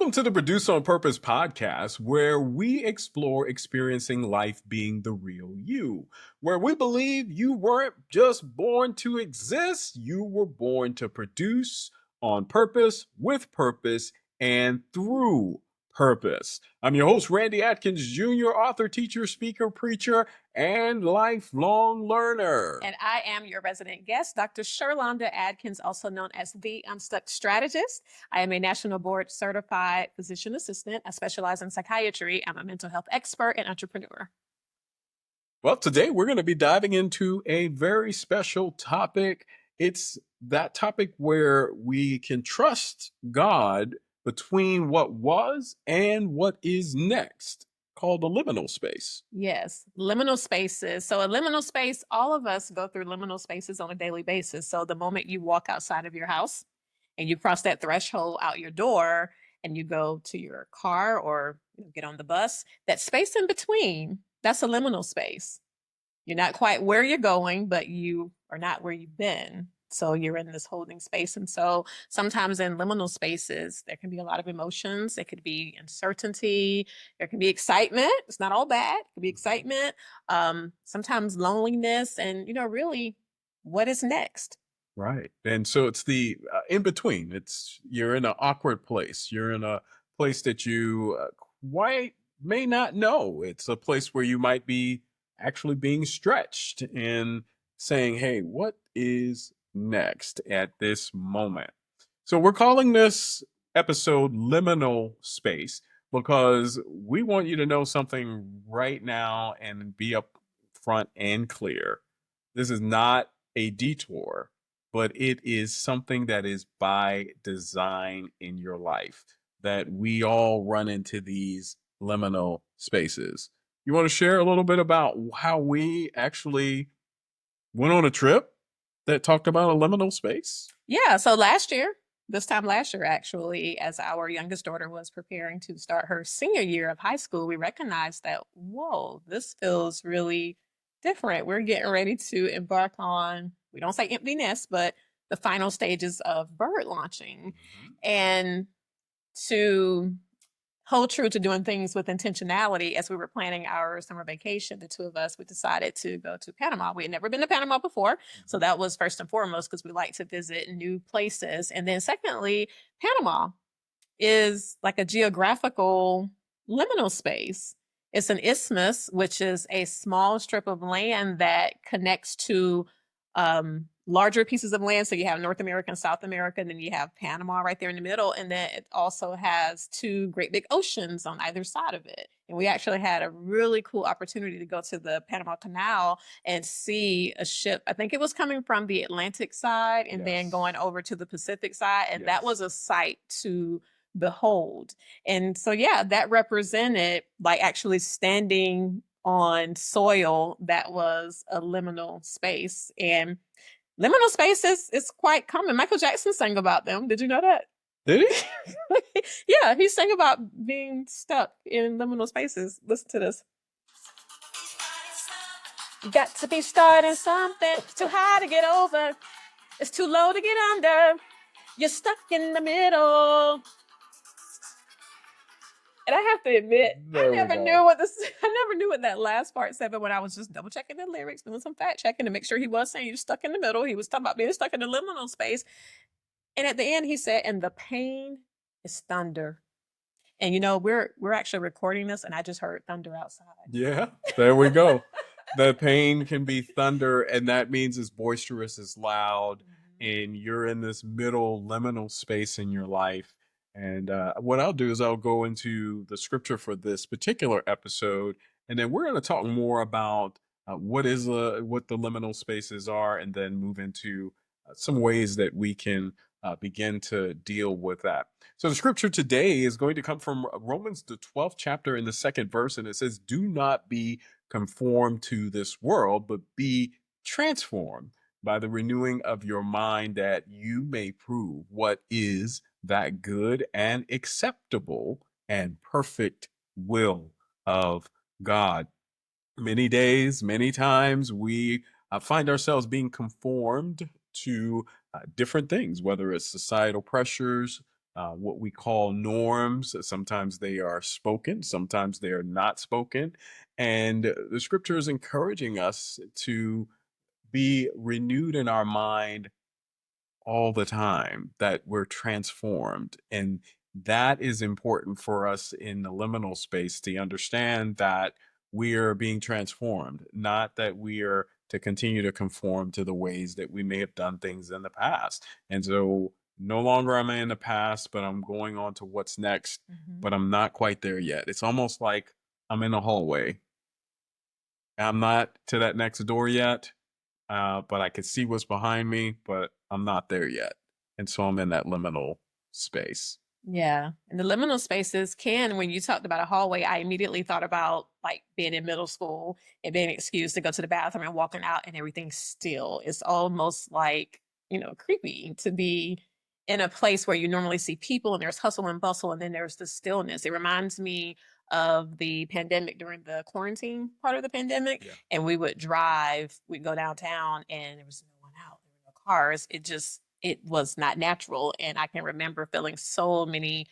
Welcome to the Produce on Purpose podcast, where we explore experiencing life being the real you, where we believe you weren't just born to exist, you were born to produce on purpose, with purpose, and through purpose. I'm your host, Randy Adkins, Jr., author, teacher, speaker, preacher, and lifelong learner. And I am your resident guest, Dr. Sherlonda Adkins, also known as the Unstuck Strategist. I am a national board certified physician assistant. I specialize in psychiatry. I'm a mental health expert and entrepreneur. Well, today we're going to be diving into a very special topic. It's that topic where we can trust God between what was and what is next, called the liminal space. Yes, liminal spaces. So a liminal space, all of us go through liminal spaces on a daily basis. So the moment you walk outside of your house and you cross that threshold out your door and you go to your car or get on the bus, that space in between, that's a liminal space. You're not quite where you're going, but you are not where you've been. So you're in this holding space. And so sometimes in liminal spaces, there can be a lot of emotions. There could be uncertainty. There can be excitement. It's not all bad. It could be excitement. Sometimes loneliness and, really, what is next? Right. And so it's the in between. You're in an awkward place. You're in a place that you quite may not know. It's a place where you might be actually being stretched and saying, hey, what is next at this moment? So we're calling this episode Liminal Space because we want you to know something right now and be up front and clear. This is not a detour, but it is something that is by design in your life, that we all run into these liminal spaces. You want to share a little bit about how we actually went on a trip that talked about a liminal space? Yeah. So this time last year, actually, as our youngest daughter was preparing to start her senior year of high school, we recognized that, whoa, this feels really different. We're getting ready to embark on, we don't say empty nest, but the final stages of bird launching. Mm-hmm. And to hold true to doing things with intentionality, as we were planning our summer vacation, the two of us, we decided to go to Panama. We had never been to Panama before. So that was first and foremost because we like to visit new places. And then secondly, Panama is like a geographical liminal space. It's an isthmus, which is a small strip of land that connects to larger pieces of land. So you have North America and South America, and then you have Panama right there in the middle. And then it also has two great big oceans on either side of it. And we actually had a really cool opportunity to go to the Panama Canal and see a ship. I think it was coming from the Atlantic side and then going over to the Pacific side. And that was a sight to behold. And so, yeah, that represented like actually standing on soil that was a liminal space. And liminal spaces is quite common. Michael Jackson sang about them. Did you know that? Did he? Yeah, he sang about being stuck in liminal spaces. Listen to this. You got to be starting something. It's too high to get over. It's too low to get under. You're stuck in the middle. And I have to admit, I never knew what that last part said, but when I was just double checking the lyrics, doing some fact checking to make sure he was saying you're stuck in the middle. He was talking about being stuck in the liminal space. And at the end, he said, and the pain is thunder. And we're actually recording this, and I just heard thunder outside. Yeah, there we go. The pain can be thunder, and that means it's boisterous, it's loud, and you're in this middle liminal space in your life. And what I'll do is I'll go into the scripture for this particular episode, and then we're going to talk more about what the liminal spaces are, and then move into some ways that we can begin to deal with that. So the scripture today is going to come from Romans, the 12th chapter in the 2nd verse, and it says, "Do not be conformed to this world, but be transformed by the renewing of your mind, that you may prove what is that good and acceptable and perfect will of God." Many days, many times, we find ourselves being conformed to different things, whether it's societal pressures, what we call norms. Sometimes they are spoken, sometimes they are not spoken. And the scripture is encouraging us to be renewed in our mind all the time, that we're transformed. And that is important for us in the liminal space to understand that we are being transformed, not that we are to continue to conform to the ways that we may have done things in the past. And so no longer am I in the past, but I'm going on to what's next, Mhm. but I'm not quite there yet. It's almost like I'm in a hallway. I'm not to that next door yet, but I can see what's behind me, but I'm not there yet. And so I'm in that liminal space. Yeah. And the liminal spaces can, when you talked about a hallway, I immediately thought about like being in middle school and being excused to go to the bathroom and walking out and everything's still. It's almost like, creepy to be in a place where you normally see people and there's hustle and bustle and then there's the stillness. It reminds me of the pandemic during the quarantine part of the pandemic. Yeah. And we would drive, we'd go downtown and there was no one out, there were no cars. It was not natural. And I can remember feeling so many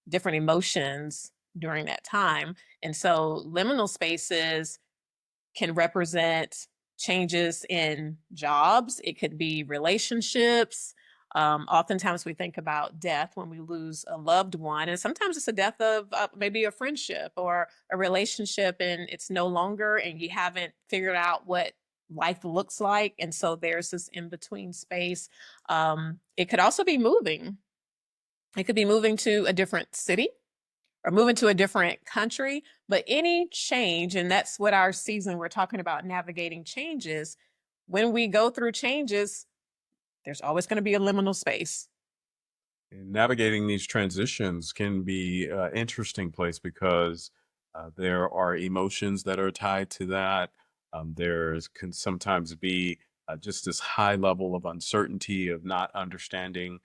different emotions during that time. And so liminal spaces can represent changes in jobs, it could be relationships. Oftentimes we think about death when we lose a loved one, and sometimes it's a death of maybe a friendship or a relationship, and it's no longer, and you haven't figured out what life looks like. And so there's this in between space. It could also be moving, it could be moving to a different city or moving to a different country, but any change, and that's what our season we're talking about, navigating changes. When we go through changes, there's always going to be a liminal space. And navigating these transitions can be an interesting place because there are emotions that are tied to that. There's can sometimes be just this high level of uncertainty of not understanding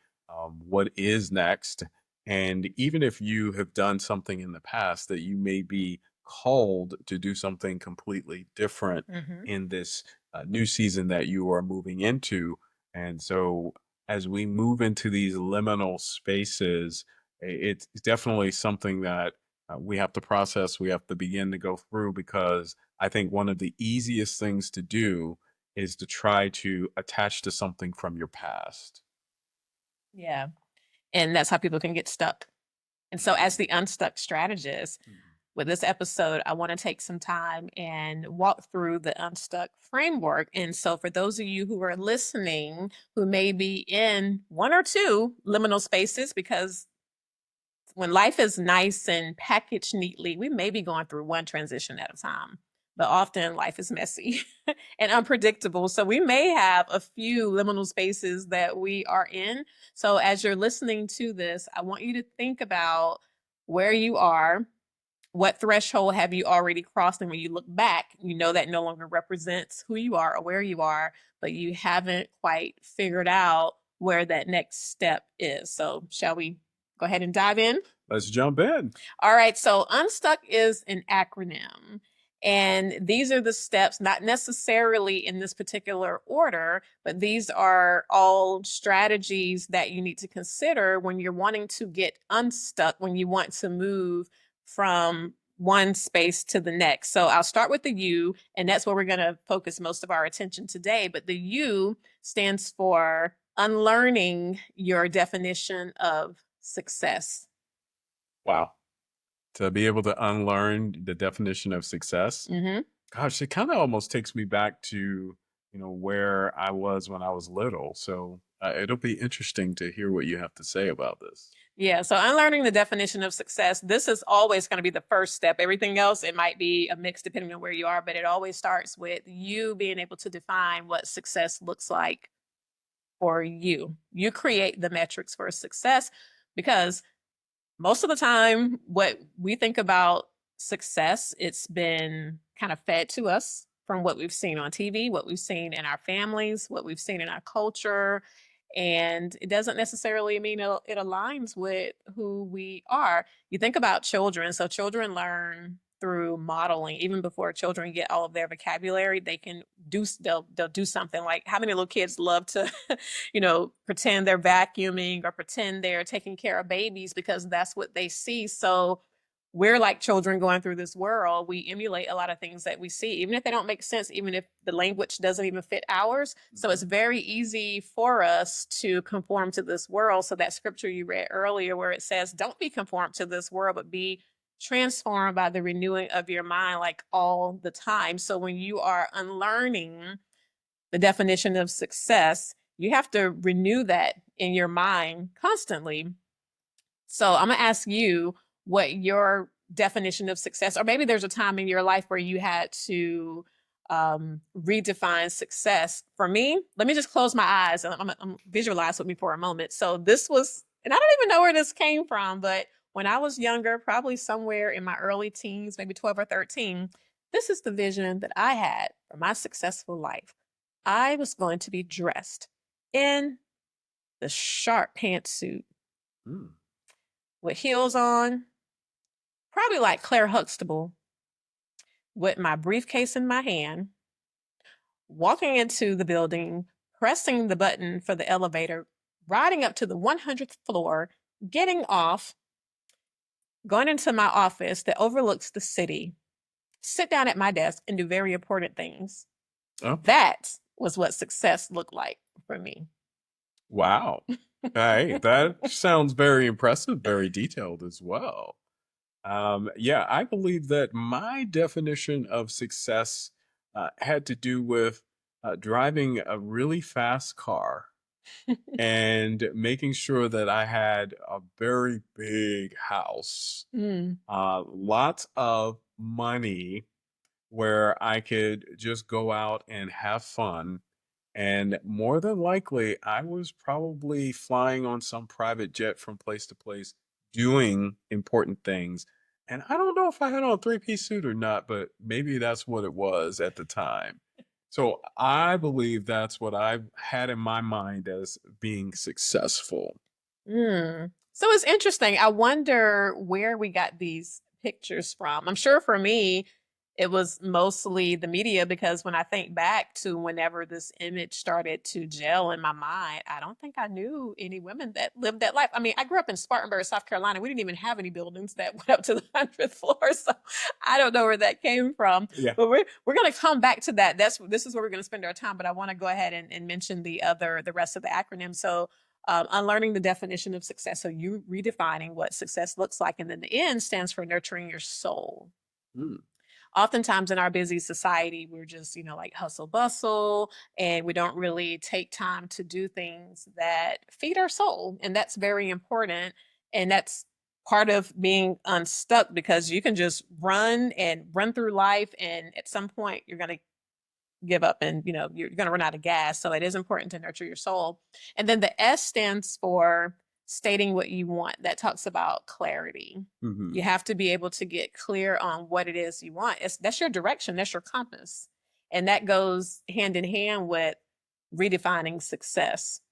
what is next. And even if you have done something in the past, that you may be called to do something completely different Mhm. in this new season that you are moving into. And so as we move into these liminal spaces, it's definitely something that we have to process. We have to begin to go through because I think one of the easiest things to do is to try to attach to something from your past. Yeah. And that's how people can get stuck. And so, as the unstuck strategist, Mhm. with this episode, I want to take some time and walk through the unstuck framework. And so, for those of you who are listening who may be in one or two liminal spaces, because when life is nice and packaged neatly, we may be going through one transition at a time, but often life is messy and unpredictable. So we may have a few liminal spaces that we are in. So as you're listening to this, I want you to think about where you are. What threshold have you already crossed? And when you look back, you know that no longer represents who you are or where you are, but you haven't quite figured out where that next step is. So, shall we go ahead and dive in? Let's jump in. All right, so Unstuck is an acronym. And these are the steps, not necessarily in this particular order, but these are all strategies that you need to consider when you're wanting to get unstuck, when you want to move from one space to the next. So I'll start with the U, and that's where we're going to focus most of our attention today. But the U stands for unlearning your definition of success. Wow. To be able to unlearn the definition of success. Hmm. Gosh, it kind of almost takes me back to, where I was when I was little. So it'll be interesting to hear what you have to say about this. Yeah, so unlearning the definition of success, this is always going to be the first step. Everything else, it might be a mix depending on where you are, but it always starts with you being able to define what success looks like for you. You create the metrics for success because most of the time, what we think about success, it's been kind of fed to us from what we've seen on TV, what we've seen in our families, what we've seen in our culture. And it doesn't necessarily mean it aligns with who we are. You think about children. So children learn through modeling. Even before children get all of their vocabulary, they can they'll do something. Like, how many little kids love to pretend they're vacuuming or pretend they're taking care of babies because that's what they see. So we're like children going through this world. We emulate a lot of things that we see, even if they don't make sense, even if the language doesn't even fit ours. So it's very easy for us to conform to this world. So that scripture you read earlier, where it says, don't be conformed to this world, but be transformed by the renewing of your mind, like all the time. So when you are unlearning the definition of success, you have to renew that in your mind constantly. So I'm going to ask you what your definition of success, or maybe there's a time in your life where you had to redefine success. For me, let me just close my eyes and I'm visualize with me for a moment. So this was, and I don't even know where this came from, but when I was younger, probably somewhere in my early teens, maybe 12 or 13, this is the vision that I had for my successful life. I was going to be dressed in the sharp pantsuit with heels on, probably like Claire Huxtable, with my briefcase in my hand, walking into the building, pressing the button for the elevator, riding up to the 100th floor, getting off, going into my office that overlooks the city, sit down at my desk and do very important things. Oh, That was what success looked like for me. wow. Hey, that sounds very impressive, very detailed as well. Yeah, I believe that my definition of success had to do with driving a really fast car and making sure that I had a very big house, Mm. lots of money where I could just go out and have fun. And more than likely, I was probably flying on some private jet from place to place, doing important things. And I don't know if I had on a three-piece suit or not, but maybe that's what it was at the time. So I believe that's what I had in my mind as being successful. Mm. So it's interesting. I wonder where we got these pictures from. I'm sure for me, it was mostly the media, because when I think back to whenever this image started to gel in my mind, I don't think I knew any women that lived that life. I mean, I grew up in Spartanburg, South Carolina. We didn't even have any buildings that went up to the 100th floor. So I don't know where that came from. Yeah. But we're going to come back to that. This is where we're going to spend our time. But I want to go ahead and mention the rest of the acronym. So unlearning the definition of success. So you redefining what success looks like. And then the N stands for nurturing your soul. Mm. Oftentimes in our busy society, we're just, like hustle bustle, and we don't really take time to do things that feed our soul. And that's very important. And that's part of being unstuck, because you can just run and run through life. And at some point, you're going to give up, and you're going to run out of gas. So it is important to nurture your soul. And then the S stands for stating what you want. That talks about clarity. Hmm. You have to be able to get clear on what it is you want. That's your direction, that's your compass. And that goes hand in hand with redefining success.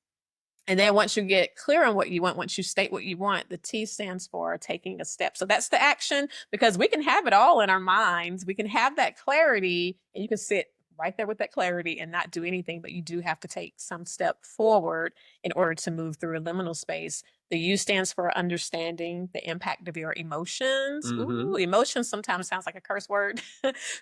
And then once you get clear on what you want, once you state what you want, the T stands for taking a step. So that's the action, because we can have it all in our minds. We can have that clarity, and you can sit right there with that clarity and not do anything, but you do have to take some step forward in order to move through a liminal space. The U stands for understanding the impact of your emotions. Hmm. Ooh, emotions sometimes sounds like a curse word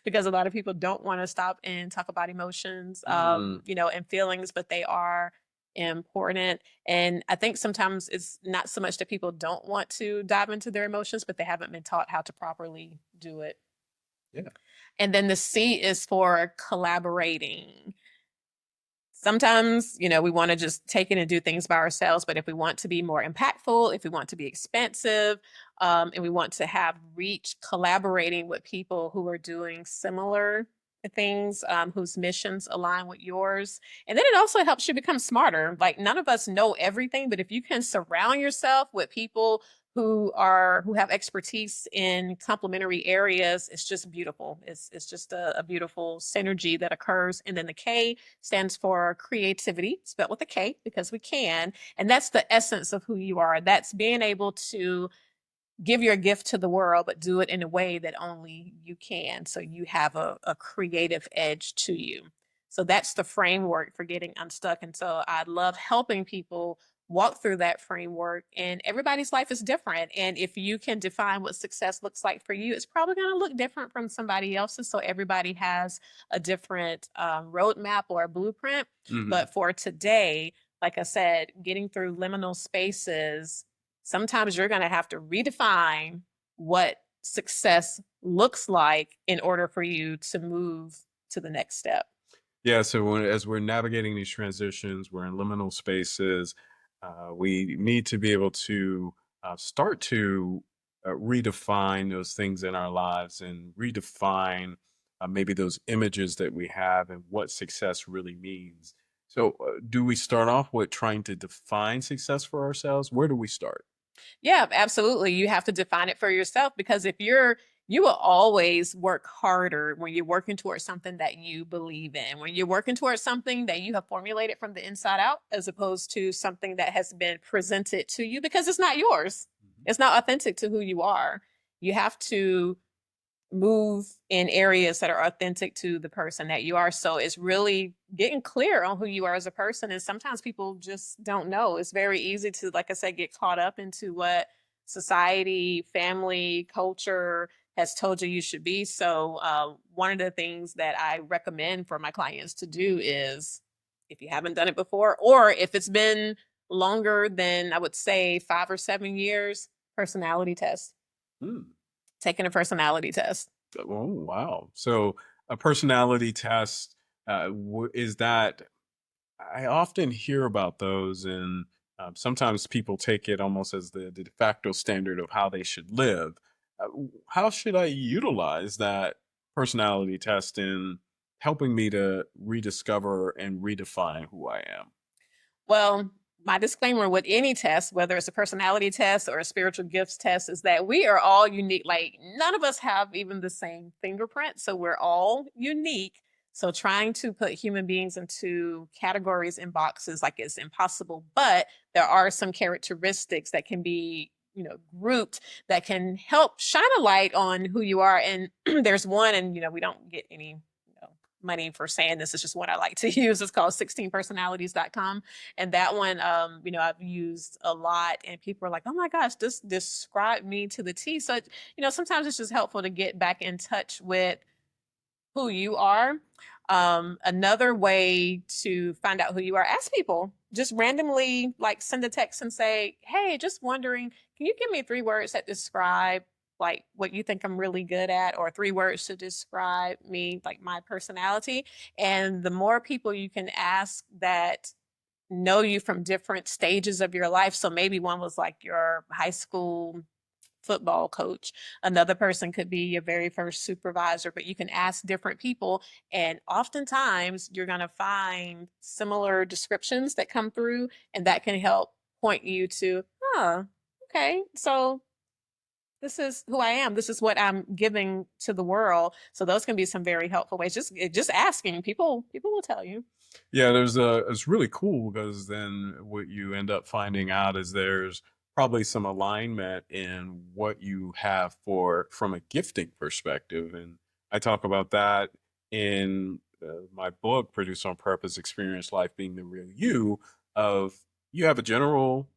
because a lot of people don't want to stop and talk about emotions, Mm. and feelings, but they are important. And I think sometimes it's not so much that people don't want to dive into their emotions, but they haven't been taught how to properly do it. Yeah. And then the C is for collaborating. Sometimes, we want to just take it and do things by ourselves. But if we want to be more impactful, if we want to be expansive, and we want to have reach, collaborating with people who are doing similar things, whose missions align with yours. And then it also helps you become smarter. Like, none of us know everything, but if you can surround yourself with people who have expertise in complementary areas, it's just beautiful. It's just a beautiful synergy that occurs. And then the K stands for creativity, spelled with a K, because we can. And that's the essence of who you are. That's being able to give your gift to the world, but do it in a way that only you can. So you have a creative edge to you. So that's the framework for getting unstuck. And so I love helping people walk through that framework. And everybody's life is different. And if you can define what success looks like for you, it's probably going to look different from somebody else's. So everybody has a different roadmap or a blueprint. Hmm. But for today, like I said, getting through liminal spaces, sometimes you're going to have to redefine what success looks like in order for you to move to the next step. Yeah, so as we're navigating these transitions, we're in liminal spaces. We need to be able to start to redefine those things in our lives and redefine maybe those images that we have and what success really means. So, do we start off with trying to define success for ourselves? Where do we start? Yeah, absolutely. You have to define it for yourself, because if you will always work harder when you're working towards something that you believe in, when you're working towards something that you have formulated from the inside out, as opposed to something that has been presented to you, because it's not yours. Mhm. It's not authentic to who you are. You have to move in areas that are authentic to the person that you are. So it's really getting clear on who you are as a person. And sometimes people just don't know. It's very easy to, like I said, get caught up into what society, family, culture has told you should be. So one of the things that I recommend for my clients to do is, if you haven't done it before, or if it's been longer than, I would say, 5 or 7 years, personality test, Hmm. taking a personality test. Oh, wow. So, a personality test is that I often hear about those, and sometimes people take it almost as the de facto standard of how they should live. How should I utilize that personality test in helping me to rediscover and redefine who I am? Well, my disclaimer with any test, whether it's a personality test or a spiritual gifts test, is that we are all unique. Like, none of us have even the same fingerprint. So we're all unique. So trying to put human beings into categories and boxes, like, it's impossible. But there are some characteristics that can be, grouped, that can help shine a light on who you are. And there's one, and we don't get any money for saying this. It's just what I like to use. It's called 16personalities.com. And that one, I've used a lot, and people are like, oh my gosh, this described me to the T. So, sometimes it's just helpful to get back in touch with who you are. Another way to find out who you are, ask people. Just randomly, like, send a text and say, hey, just wondering, can you give me 3 words that describe, like, what you think I'm really good at, or 3 words to describe me, like my personality. And the more people you can ask that know you from different stages of your life. So maybe one was like your high school football coach. Another person could be your very first supervisor, but you can ask different people. And oftentimes you're going to find similar descriptions that come through, and that can help point you to, okay, so this is who I am. This is what I'm giving to the world. So those can be some very helpful ways. Just asking people will tell you. Yeah, it's really cool because then what you end up finding out is there's probably some alignment in what you have for from a gifting perspective, and I talk about that in my book, Produce on Purpose: Experience Life Being the Real You. Of you have a general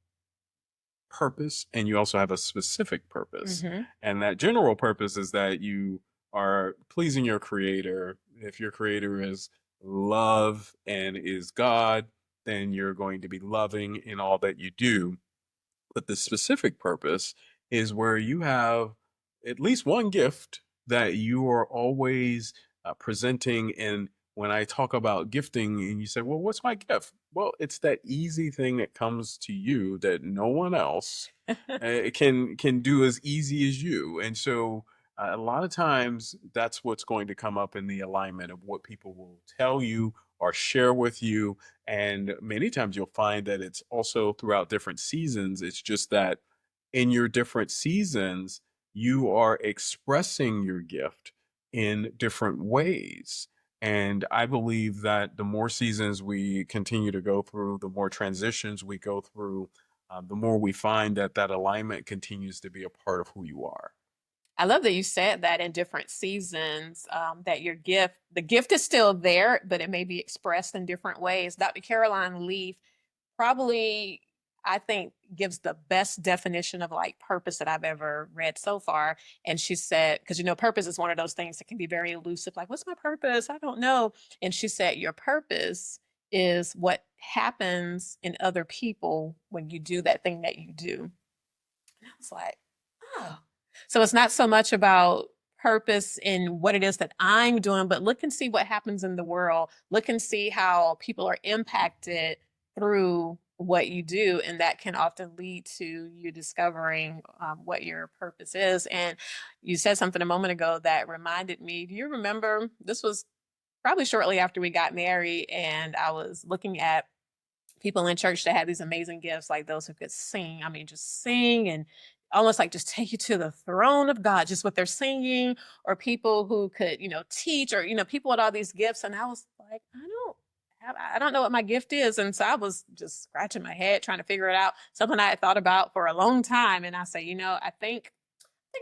purpose and you also have a specific purpose, Hmm. and that general purpose is that you are pleasing your creator. If your creator is love and is God, then you're going to be loving in all that you do. But the specific purpose is where you have at least one gift that you are always presenting. And when I talk about gifting, and you say, well, what's my gift? Well, it's that easy thing that comes to you that no one else can do as easy as you. And so a lot of times that's what's going to come up in the alignment of what people will tell you or share with you. And many times you'll find that it's also throughout different seasons. It's just that in your different seasons, you are expressing your gift in different ways. And I believe that the more seasons we continue to go through, the more transitions we go through, the more we find that that alignment continues to be a part of who you are. I love that you said that in different seasons, that the gift is still there, but it may be expressed in different ways. Dr. Caroline Leaf probably, I think, gives the best definition of like purpose that I've ever read so far. And she said, because purpose is one of those things that can be very elusive, like, what's my purpose? I don't know. And she said, your purpose is what happens in other people when you do that thing that you do. I was like, oh. So it's not so much about purpose in what it is that I'm doing, but look and see what happens in the world. Look and see how people are impacted through what you do. And that can often lead to you discovering what your purpose is. And you said something a moment ago that reminded me. Do you remember? This was probably shortly after we got married, and I was looking at people in church that had these amazing gifts, like those who could sing. I mean, just sing and almost like just take you to the throne of God, just what they're singing, or people who could, teach, or, people with all these gifts. And I was like, I don't know what my gift is. And so I was just scratching my head trying to figure it out. Something I had thought about for a long time. And I say, I think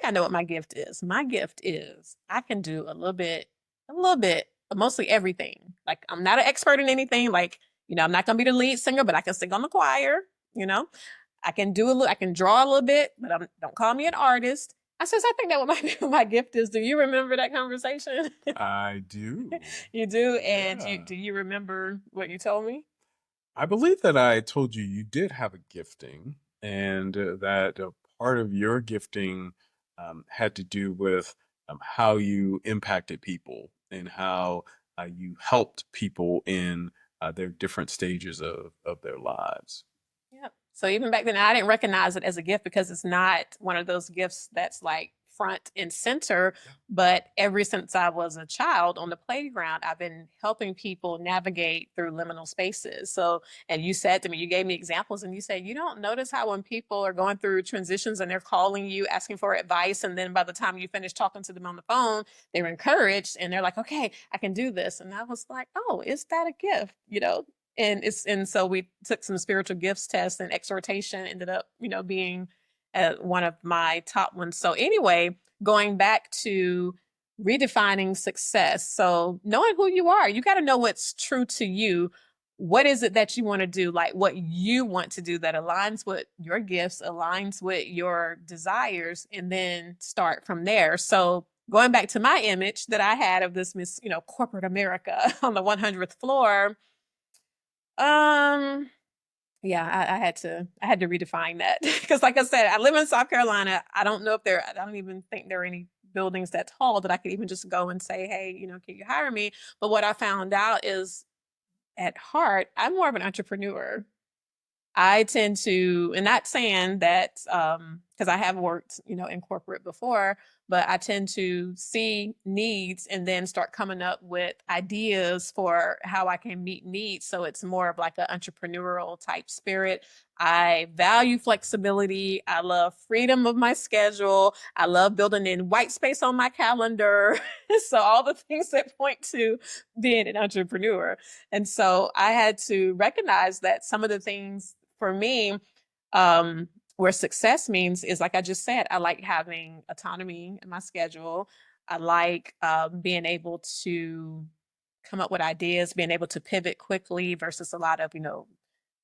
I know what my gift is. My gift is I can do a little bit, mostly everything. Like I'm not an expert in anything. Like, I'm not gonna be the lead singer, but I can sing on the choir, you know. I can do a little, I can draw a little bit, but don't call me an artist. I says, I think that what my gift is. Do you remember that conversation? I do. You do, and Yeah. do you remember what you told me? I believe that I told you you did have a gifting, and that part of your gifting had to do with how you impacted people and how you helped people in their different stages of their lives. Yep. So even back then, I didn't recognize it as a gift because it's not one of those gifts that's like front and center. Yeah. But ever since I was a child on the playground, I've been helping people navigate through liminal spaces. So, and you said to me, you gave me examples, and you said, you don't notice how when people are going through transitions and they're calling you, asking for advice, and then by the time you finish talking to them on the phone, they're encouraged and they're like, okay, I can do this. And I was like, oh, is that a gift? And so we took some spiritual gifts tests, and exhortation ended up being one of my top ones. So anyway, going back to redefining success, so knowing who you are, you got to know what's true to you. What is it that you want to do, like what you want to do that aligns with your gifts, aligns with your desires, and then start from there. So going back to my image that I had of this Miss corporate America on the 100th floor. um, yeah, I had to redefine that because, like I said, I live in South Carolina. I don't know if I don't even think there are any buildings that tall that I could even just go and say, hey, can you hire me? But what I found out is, at heart, I'm more of an entrepreneur. I tend to, and not saying that because I have worked, in corporate before, but I tend to see needs and then start coming up with ideas for how I can meet needs. So it's more of like an entrepreneurial type spirit. I value flexibility. I love freedom of my schedule. I love building in white space on my calendar. So all the things that point to being an entrepreneur. And so I had to recognize that some of the things for me, where success means is like I just said, I like having autonomy in my schedule. I like being able to come up with ideas, being able to pivot quickly versus a lot of,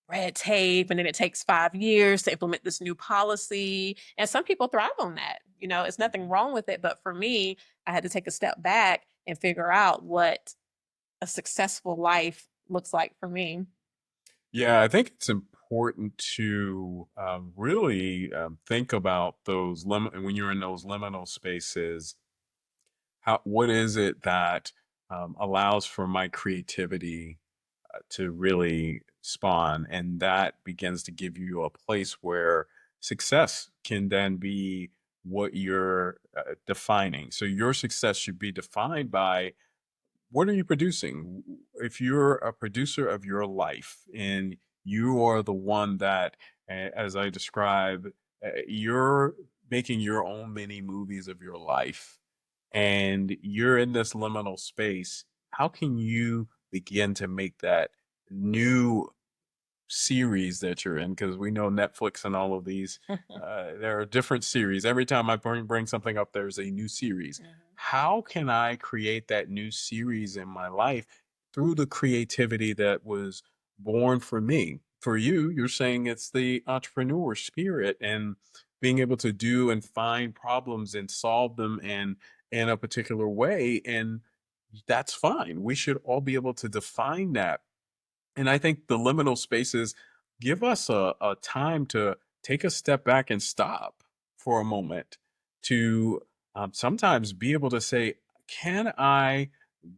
red tape. And then it takes 5 years to implement this new policy. And some people thrive on that. It's nothing wrong with it. But for me, I had to take a step back and figure out what a successful life looks like for me. Yeah, I think it's important to really think about those when you're in those liminal spaces. What is it that allows for my creativity to really spawn, and that begins to give you a place where success can then be what you're defining. So your success should be defined by what are you producing? If you're a producer of your life and you are the one that, as I describe, you're making your own mini movies of your life and you're in this liminal space, how can you begin to make that new series that you're in, because we know Netflix and all of these, there are different series. Every time I bring something up, there's a new series. Mhm. How can I create that new series in my life through the creativity that was born for me? For you, you're saying it's the entrepreneur spirit and being able to do and find problems and solve them and in a particular way. And that's fine. We should all be able to define that. And I think the liminal spaces give us a time to take a step back and stop for a moment to sometimes be able to say, can I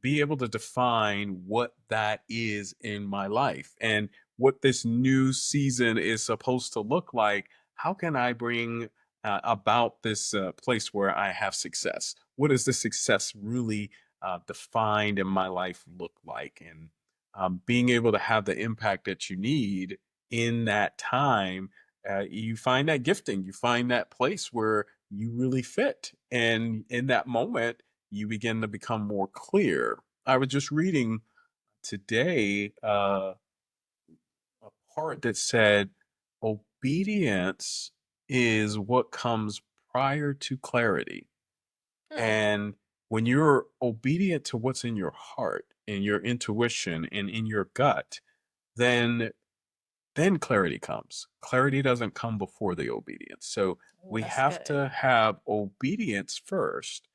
be able to define what that is in my life and what this new season is supposed to look like? How can I bring about this place where I have success? What does the success really defined in my life look like? And being able to have the impact that you need in that time, you find that gifting, you find that place where you really fit. And in that moment, you begin to become more clear. I was just reading today a part that said obedience is what comes prior to clarity. Hmm. And when you're obedient to what's in your heart and your intuition and in your gut, then clarity comes. Clarity doesn't come before the obedience. So Oh, we that's have good. to have obedience first.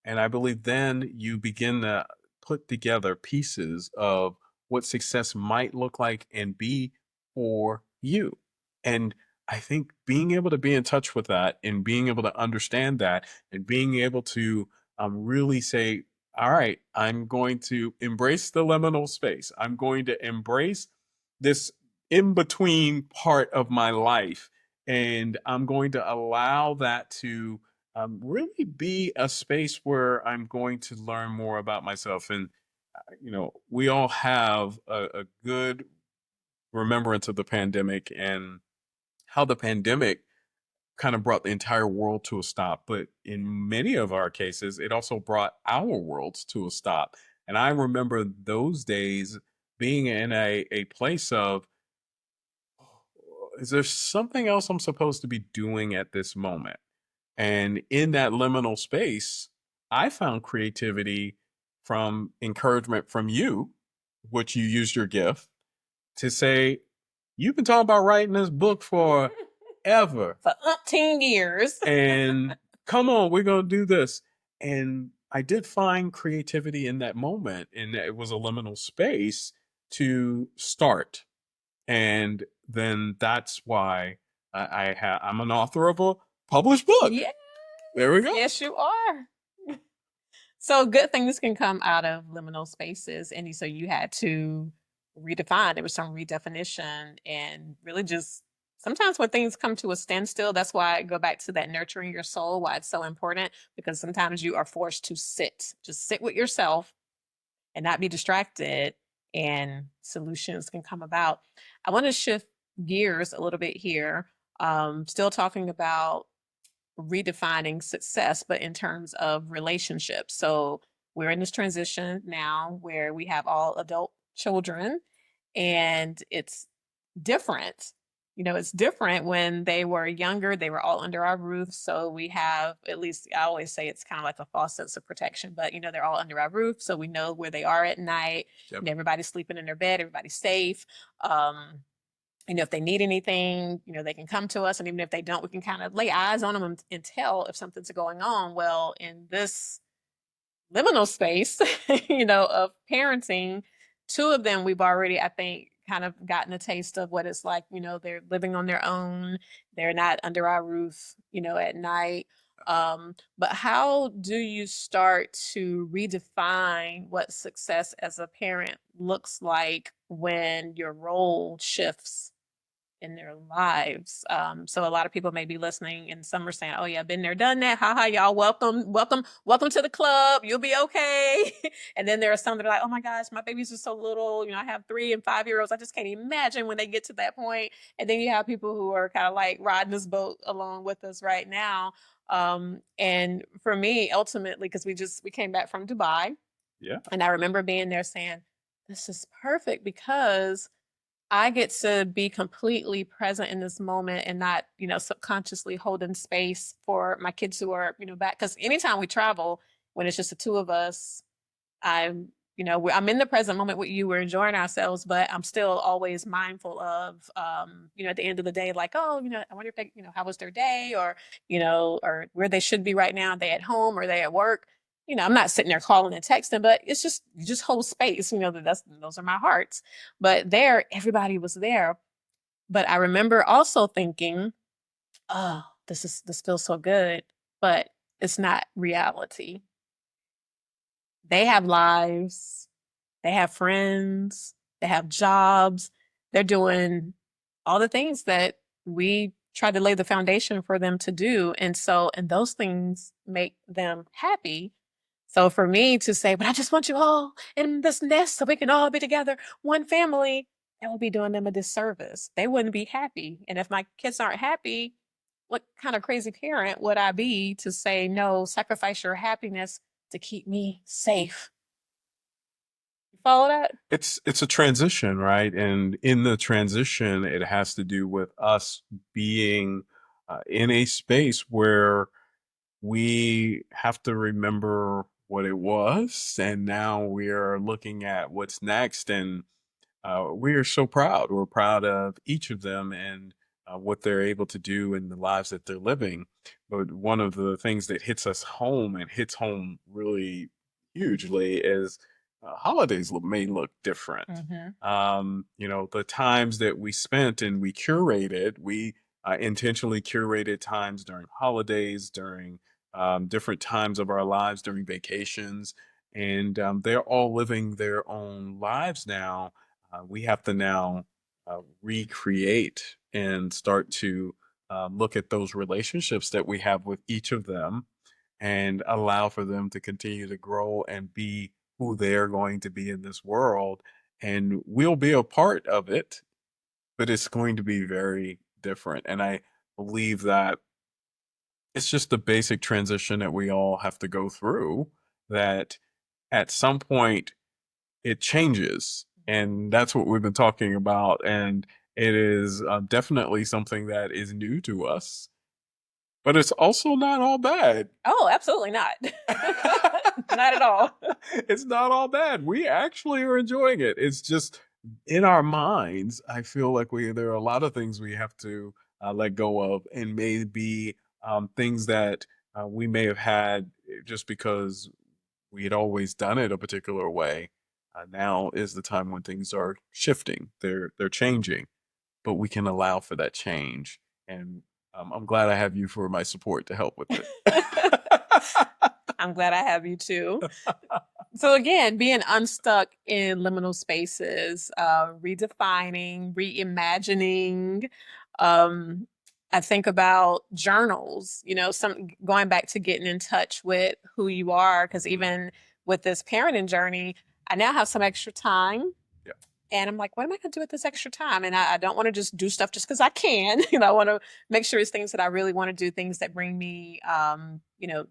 And I believe then you begin to put together pieces of what success might look like and be for you. And I think being able to be in touch with that and being able to understand that and being able to really say, all right, I'm going to embrace the liminal space. I'm going to embrace this in between part of my life. And I'm going to allow that to really be a space where I'm going to learn more about myself. And, we all have a good remembrance of the pandemic and how the pandemic kind of brought the entire world to a stop. But in many of our cases, it also brought our worlds to a stop. And I remember those days being in a place of, is there something else I'm supposed to be doing at this moment? And in that liminal space, I found creativity from encouragement from you, which you used your gift to say, you've been talking about writing this book for ever. For umpteen years. And come on, we're going to do this. And I did find creativity in that moment. And it was a liminal space to start, and then that's why I'm an author of a published book. Yeah. There we go. Yes, you are. So good things can come out of liminal spaces. And so you had to redefine. There was some redefinition and really just sometimes when things come to a standstill, that's why I go back to that nurturing your soul, why it's so important, because sometimes you are forced to sit, just sit with yourself and not be distracted, and solutions can come about. I want to shift gears a little bit here. Still talking about redefining success, but in terms of relationships. So we're in this transition now where we have all adult children, and it's different. It's different when they were younger, they were all under our roof. So we have, at least I always say it's kind of like a false sense of protection, but they're all under our roof. So we know where they are at night. Yep. And everybody's sleeping in their bed, everybody's safe. If they need anything, they can come to us. And even if they don't, we can kind of lay eyes on them and tell if something's going on. Well, in this liminal space, of parenting, two of them, we've already, I think, kind of gotten a taste of what it's like. They're living on their own. They're not under our roof, at night. But how do you start to redefine what success as a parent looks like when your role shifts in their lives? So a lot of people may be listening, and some are saying, "Oh yeah, been there, done that. Haha, y'all, welcome, welcome, welcome to the club. You'll be okay." And then there are some that are like, "Oh my gosh, my babies are so little. I have 3 and 5 year olds. I just can't imagine when they get to that point." And then you have people who are kind of like riding this boat along with us right now. And for me, ultimately, because we came back from Dubai, Yeah. and I remember being there saying, "This is perfect because." I get to be completely present in this moment and not, subconsciously holding space for my kids who are, back. Because anytime we travel, when it's just the two of us, I'm, I'm in the present moment with you. We're enjoying ourselves, but I'm still always mindful of, at the end of the day, like, oh, I wonder if they, how was their day, or, or where they should be right now. Are they at home or are they at work? I'm not sitting there calling and texting, but it's just you just hold space. Those are my hearts. But there, everybody was there. But I remember also thinking, oh, this feels so good, but it's not reality. They have lives, they have friends, they have jobs, they're doing all the things that we try to lay the foundation for them to do. And those things make them happy. So for me to say, but I just want you all in this nest so we can all be together, one family, that would be doing them a disservice. They wouldn't be happy. And if my kids aren't happy, what kind of crazy parent would I be to say, no, sacrifice your happiness to keep me safe? You follow that? It's a transition, right? And in the transition, it has to do with us being in a space where we have to remember what it was, and now we are looking at what's next. And we are so proud. We're proud of each of them and what they're able to do in the lives that they're living. But one of the things that hits us home and hits home really hugely is holidays may look different. Mm-hmm. The times that we spent and we curated, we intentionally curated times during holidays, during different times of our lives, during vacations. And they're all living their own lives now. We have to now recreate and start to look at those relationships that we have with each of them and allow for them to continue to grow and be who they're going to be in this world. And we'll be a part of it, but it's going to be very different. And I believe that it's just the basic transition that we all have to go through, that at some point it changes, and that's what we've been talking about. And it is definitely something that is new to us, but it's also not all bad. Oh, absolutely not. Not at all. It's not all bad. We actually are enjoying it. It's just in our minds, I feel like there are a lot of things we have to let go of, and maybe things that we may have had just because we had always done it a particular way. Now is the time when things are shifting. They're changing, but we can allow for that change. And I'm glad I have you for my support to help with it. I'm glad I have you too. So again, being unstuck in liminal spaces, redefining, reimagining. Um, I think about journals, some going back to getting in touch with who you are, because even with this parenting journey, I now have some extra time. Yeah. And I'm like, what am I going to do with this extra time? And I don't want to just do stuff just because I can. I want to make sure it's things that I really want to do, things that bring me,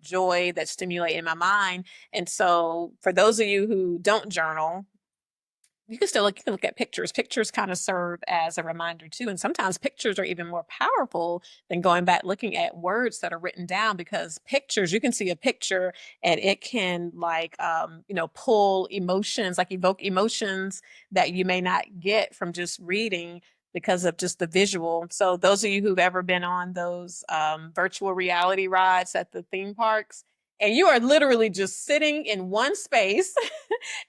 joy, that stimulate in my mind. And so, for those of you who don't journal, you can look at pictures. Pictures kind of serve as a reminder too. And sometimes pictures are even more powerful than going back looking at words that are written down, because pictures, you can see a picture and it can pull emotions, like evoke emotions that you may not get from just reading because of just the visual. So those of you who've ever been on those virtual reality rides at the theme parks, and you are literally just sitting in one space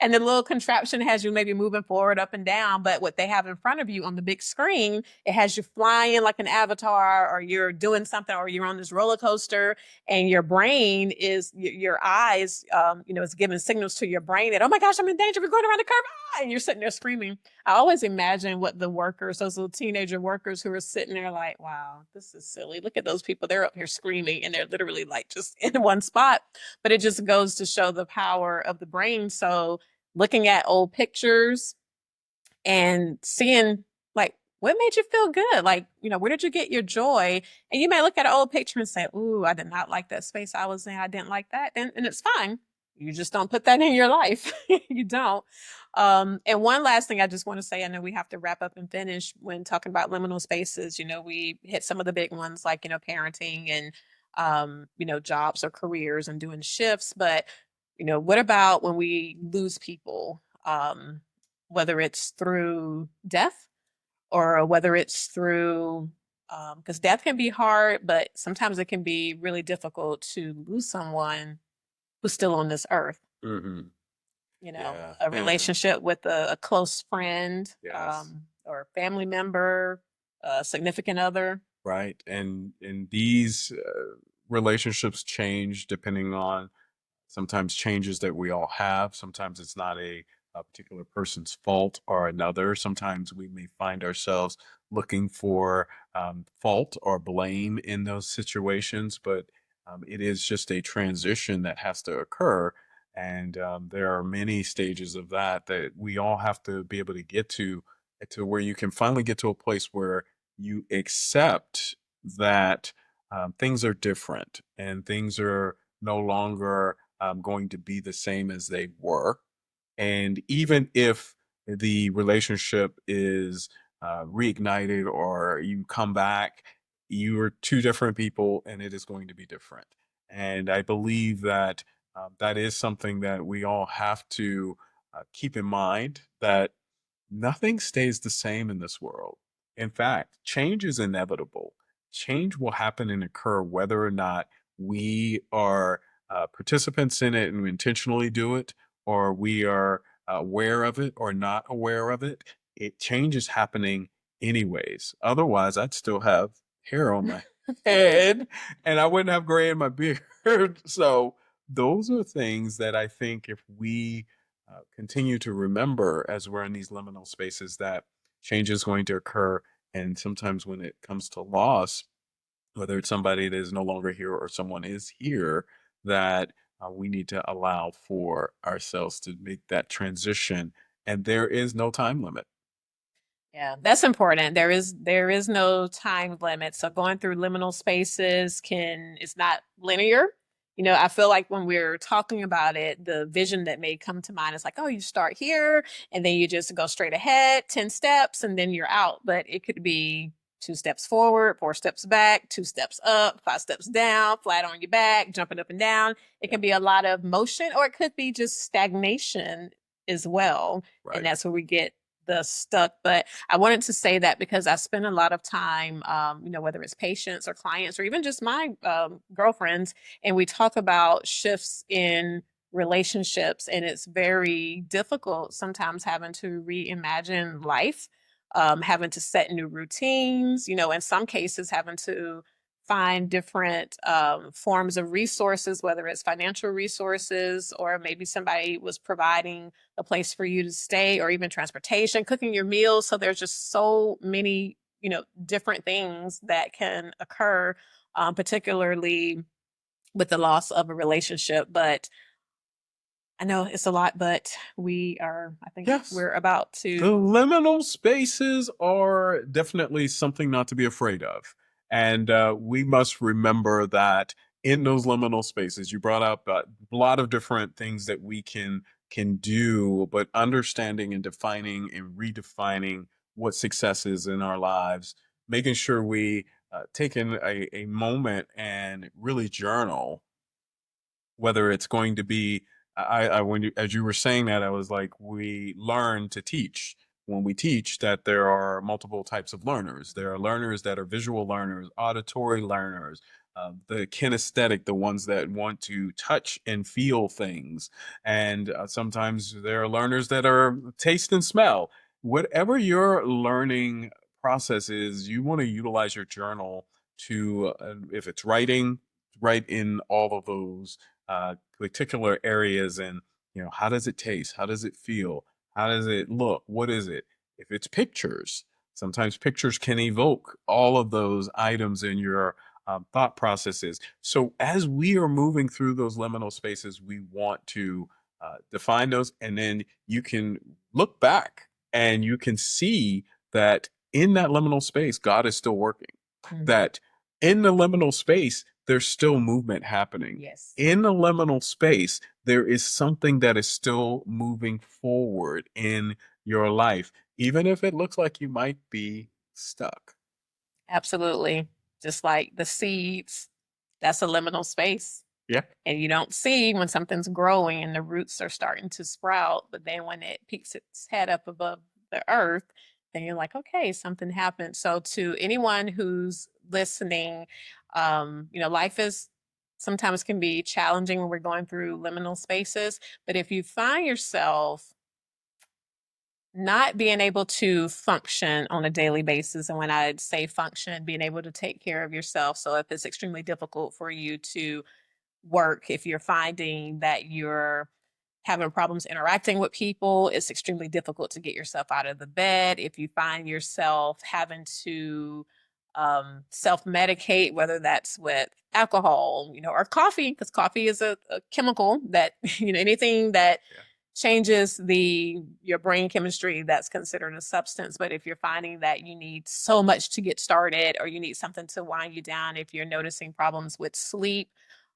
and the little contraption has you maybe moving forward, up and down. But what they have in front of you on the big screen, it has you flying like an avatar, or you're doing something, or you're on this roller coaster, and your brain is, your eyes, is giving signals to your brain that, oh my gosh, I'm in danger. We're going around the curve. Ah! And you're sitting there screaming. I always imagine what the workers, those little teenager workers who are sitting there like, wow, this is silly. Look at those people. They're up here screaming and they're literally like just in one spot. But it just goes to show the power of the brain. So looking at old pictures and seeing, like, what made you feel good? Like, where did you get your joy? And you may look at an old picture and say, ooh, I did not like that space I was in. I didn't like that. And it's fine. You just don't put that in your life. You don't. And one last thing I just want to say, I know we have to wrap up and finish when talking about liminal spaces. We hit some of the big ones like, parenting and, jobs or careers and doing shifts. But, what about when we lose people, whether it's through death or whether it's through, because death can be hard, but sometimes it can be really difficult to lose someone who's still on this earth. Mm-hmm. Yeah. A And relationship with a close friend, yes. or a family member, a significant other. Right. And these relationships change depending on sometimes changes that we all have. Sometimes it's not a particular person's fault or another. Sometimes we may find ourselves looking for fault or blame in those situations, but it is just a transition that has to occur. And there are many stages of that that we all have to be able to get to where you can finally get to a place where you accept that things are different and things are no longer going to be the same as they were. And even if the relationship is reignited or you come back, you are two different people and it is going to be different. And I believe that that is something that we all have to keep in mind that nothing stays the same in this world. In fact, change is inevitable. Change will happen and occur whether or not we are participants in it and we intentionally do it, or we are aware of it or not aware of it. It change is happening anyways. Otherwise, I'd still have hair on my head and I wouldn't have gray in my beard. So those are things that I think if we continue to remember as we're in these liminal spaces that change is going to occur. And sometimes when it comes to loss, whether it's somebody that is no longer here or someone is here, that we need to allow for ourselves to make that transition. And there is no time limit. Yeah, that's important. There is no time limit. So going through liminal spaces can it's not linear. I feel like when we're talking about it, the vision that may come to mind is like, oh, you start here and then you just go straight ahead, 10 steps, and then you're out. But it could be 2 steps forward, 4 steps back, 2 steps up, 5 steps down, flat on your back, jumping up and down. It can be a lot of motion, or it could be just stagnation as well. And Right. that's where we get the stuck. But I wanted to say that because I spend a lot of time, whether it's patients or clients or even just my girlfriends, and we talk about shifts in relationships, and it's very difficult sometimes having to reimagine life, having to set new routines, in some cases, having to find different forms of resources, whether it's financial resources or maybe somebody was providing a place for you to stay or even transportation, cooking your meals. So there's just so many, different things that can occur, particularly with the loss of a relationship. But I know it's a lot, but I think Yes. we're about The to. liminal spaces are definitely something not to be afraid of. And we must remember that in those liminal spaces, you brought up a lot of different things that we can do, but understanding and defining and redefining what success is in our lives, making sure we take in a moment and really journal whether it's going to be when as you were saying that I was like we learn to teach when we teach that there are multiple types of learners. There are learners that are visual learners, auditory learners, the kinesthetic, the ones that want to touch and feel things, and sometimes there are learners that are taste and smell. Whatever your learning process is, you want to utilize your journal to if it's writing, write in all of those particular areas and how does it taste, how does it feel, how does it look, what is it. If it's pictures, sometimes pictures can evoke all of those items in your thought processes. So as we are moving through those liminal spaces, we want to define those, and then you can look back and you can see that in that liminal space God is still working, that in the liminal space there's still movement happening. Yes. In the liminal space, there is something that is still moving forward in your life, even if it looks like you might be stuck. Absolutely. Just like the seeds, that's a liminal space. Yeah. And you don't see when something's growing and the roots are starting to sprout, but then when it peeks its head up above the earth, then you're like, okay, something happened. So to anyone who's listening, life is sometimes can be challenging when we're going through liminal spaces. But if you find yourself not being able to function on a daily basis, and when I say function, being able to take care of yourself. So if it's extremely difficult for you to work, if you're finding that you're having problems interacting with people, it's extremely difficult to get yourself out of the bed. If you find yourself having to self medicate, whether that's with alcohol, or coffee, because coffee is a chemical that, anything that Yeah. changes your brain chemistry, that's considered a substance. But if you're finding that you need so much to get started, or you need something to wind you down, if you're noticing problems with sleep,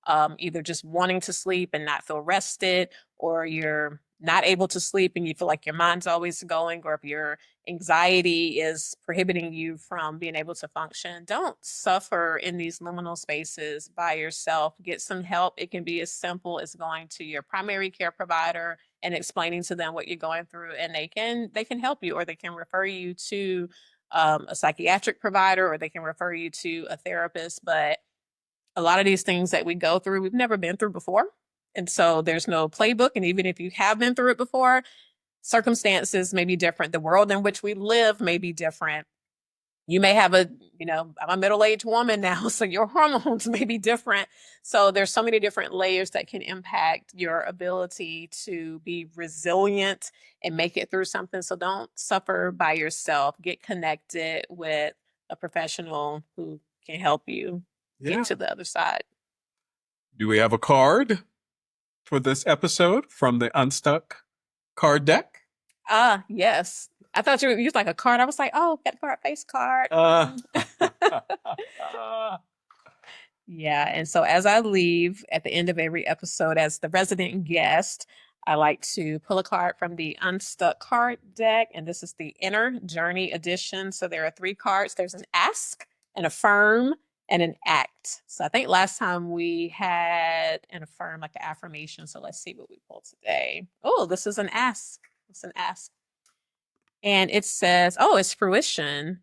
either just wanting to sleep and not feel rested, or you're not able to sleep and you feel like your mind's always going, or if your anxiety is prohibiting you from being able to function, don't suffer in these liminal spaces by yourself. Get some help. It can be as simple as going to your primary care provider and explaining to them what you're going through, and they can help you, or they can refer you to a psychiatric provider, or they can refer you to a therapist. But a lot of these things that we go through, we've never been through before. And so there's no playbook. And even if you have been through it before, circumstances may be different. The world in which we live may be different. You may have I'm a middle-aged woman now, so your hormones may be different. So there's so many different layers that can impact your ability to be resilient and make it through something. So don't suffer by yourself. Get connected with a professional who can help you get Yeah. to the other side. Do we have a card for this episode from the Unstuck card deck? Ah, yes. I thought you used like a card. I was like, oh, got a card, face card. Uh, Yeah. And so as I leave at the end of every episode as the resident guest, I like to pull a card from the Unstuck card deck. And this is the Inner Journey edition. So there are 3 cards. There's an ask, an affirm, and an act. So I think last time we had an affirm, like an affirmation. So let's see what we pulled today. Oh, this is an ask. It's an ask. And it says, oh, it's fruition.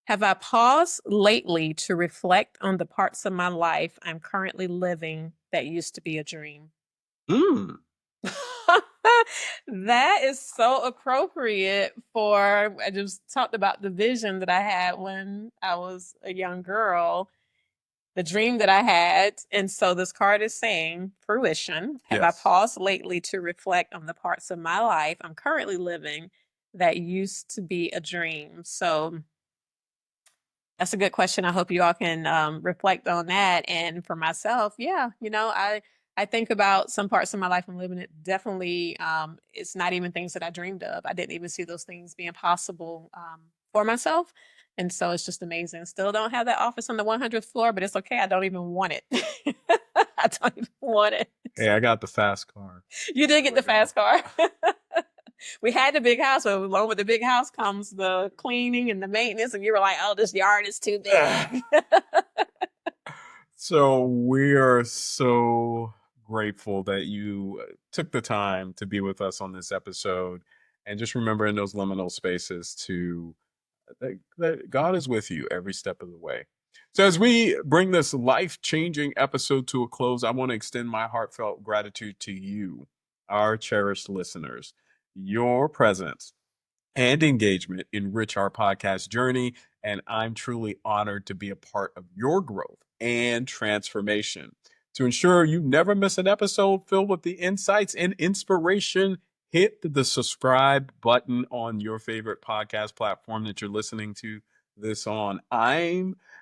Have I paused lately to reflect on the parts of my life I'm currently living that used to be a dream? mm, That is so appropriate for, I just talked about the vision that I had when I was a young girl, the dream that I had. And so this card is saying, fruition. Have I yes. paused lately to reflect on the parts of my life I'm currently living that used to be a dream? So that's a good question. I hope you all can reflect on that. And for myself, yeah, I think about some parts of my life I'm living it. Definitely, it's not even things that I dreamed of. I didn't even see those things being possible for myself. And so it's just amazing. Still don't have that office on the 100th floor, but it's okay. I don't even want it. I don't even want it. Hey, I got the fast card. You did get There the we go. fast car. We had the big house, but along with the big house comes the cleaning and the maintenance. And you were like, oh, this yard is too big. So we are so grateful that you took the time to be with us on this episode. And just remember in those liminal spaces that God is with you every step of the way. So, as we bring this life changing episode to a close, I want to extend my heartfelt gratitude to you, our cherished listeners. Your presence and engagement enrich our podcast journey, and I'm truly honored to be a part of your growth and transformation. To ensure you never miss an episode filled with the insights and inspiration, hit the subscribe button on your favorite podcast platform that you're listening to this on.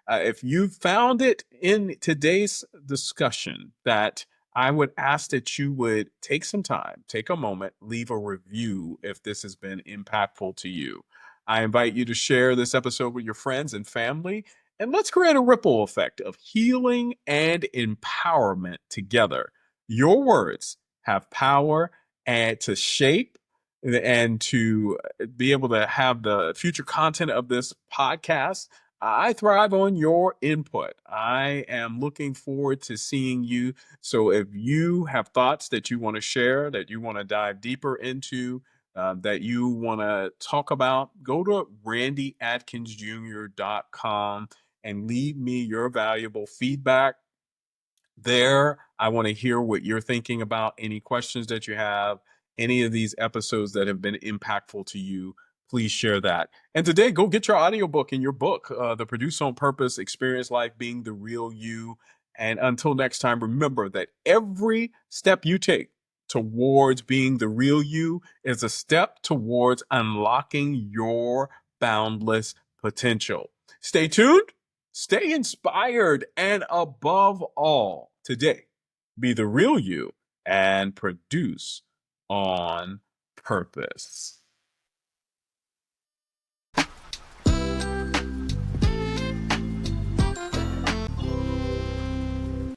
If you found it in today's discussion that I would ask that you would take some time, take a moment, leave a review if this has been impactful to you. I invite you to share this episode with your friends and family, and let's create a ripple effect of healing and empowerment together. Your words have power and to shape and to be able to have the future content of this podcast. I thrive on your input. I am looking forward to seeing you. So if you have thoughts that you want to share, that you want to dive deeper into, that you want to talk about, go to randyadkinsjr.com and leave me your valuable feedback there. I want to hear what you're thinking about, any questions that you have, any of these episodes that have been impactful to you. Please share that. And today, go get your audiobook and your book, The Produce on Purpose Experience Life Being the Real You. And until next time, remember that every step you take towards being the real you is a step towards unlocking your boundless potential. Stay tuned. Stay inspired, and above all, today, be the real you and produce on purpose.